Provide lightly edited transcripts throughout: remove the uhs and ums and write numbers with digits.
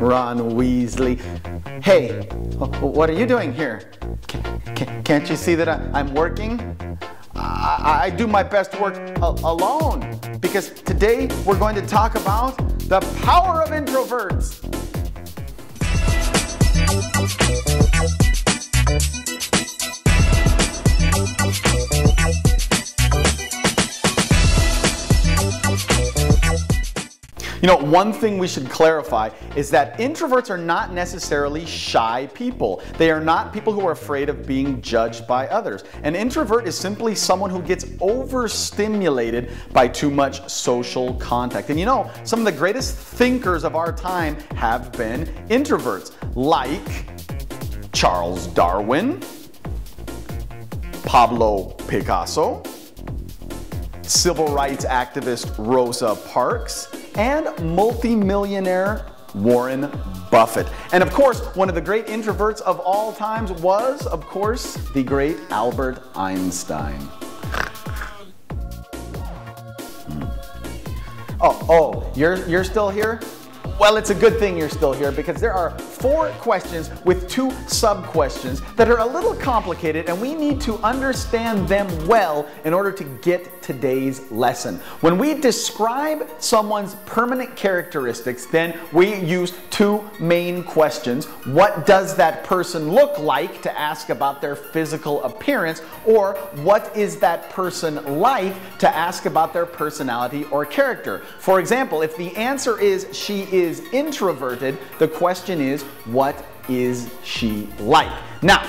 Ron Weasley. Hey, what are you doing here? Can't you see that I'm working? I do my best work alone, because today we're going to talk about the power of introverts. You know, one thing we should clarify is that introverts are not necessarily shy people. They are not people who are afraid of being judged by others. An introvert is simply someone who gets overstimulated by too much social contact. And you know, some of the greatest thinkers of our time have been introverts, like Charles Darwin, Pablo Picasso, civil rights activist Rosa Parks, and multi-millionaire Warren Buffett. And of course, one of the great introverts of all times was, of course, the great Albert Einstein. Oh, you're still here? Well, it's a good thing you're still here, because there are 4 questions with 2 sub-questions that are a little complicated, and we need to understand them well in order to get today's lesson. When we describe someone's permanent characteristics, then we use 2 main questions. What does that person look like, to ask about their physical appearance, or what is that person like, to ask about their personality or character. For example, if the answer is she is introverted, the question is, what is she like? Now,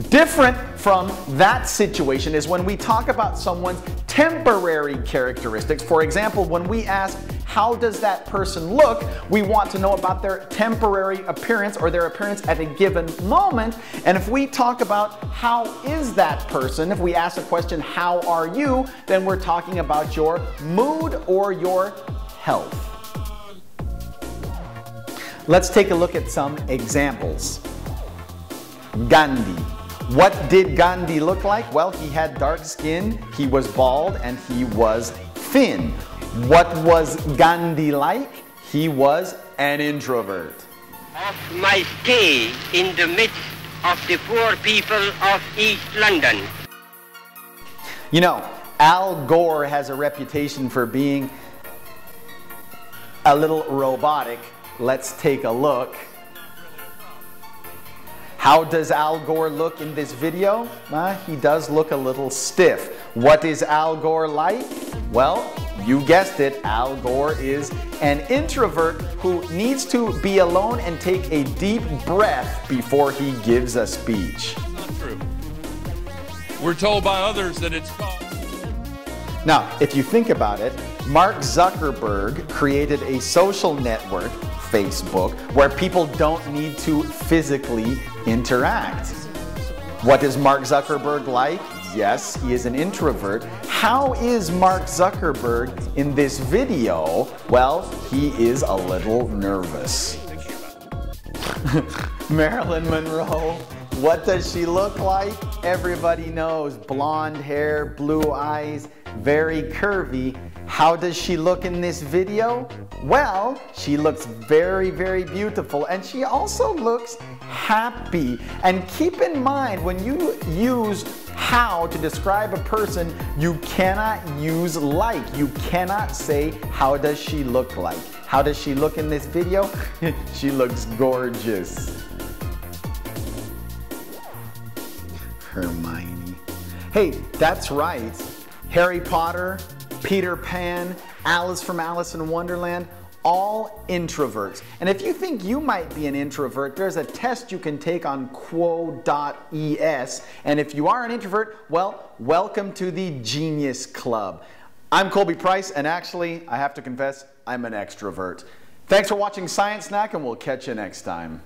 different from that situation is when we talk about someone's temporary characteristics. For example, when we ask, how does that person look? We want to know about their temporary appearance, or their appearance at a given moment. And if we talk about how is that person, if we ask the question, how are you? Then we're talking about your mood or your health. Let's take a look at some examples. Gandhi. What did Gandhi look like? Well, he had dark skin, he was bald, and he was thin. What was Gandhi like? He was an introvert. Of my stay in the midst of the poor people of East London. You know, Al Gore has a reputation for being a little robotic. Let's take a look. How does Al Gore look in this video? He does look a little stiff. What is Al Gore like? Well, you guessed it, Al Gore is an introvert who needs to be alone and take a deep breath before he gives a speech. That's not true. We're told by others that it's called. Now, if you think about it, Mark Zuckerberg created a social network, Facebook, where people don't need to physically interact. What is Mark Zuckerberg like? Yes, he is an introvert. How is Mark Zuckerberg in this video? Well, he is a little nervous. Marilyn Monroe. What does she look like? Everybody knows. Blonde hair, blue eyes, very curvy. How does she look in this video? Well, she looks very, very beautiful, and she also looks happy. And keep in mind, when you use how to describe a person, you cannot use like. You cannot say, how does she look like? How does she look in this video? She looks gorgeous. Hermione. Hey, that's right. Harry Potter, Peter Pan, Alice from Alice in Wonderland, all introverts. And if you think you might be an introvert, there's a test you can take on quo.es. And if you are an introvert, well, welcome to the Genius Club. I'm Colby Price, and actually, I have to confess, I'm an extrovert. Thanks for watching Science Snack, and we'll catch you next time.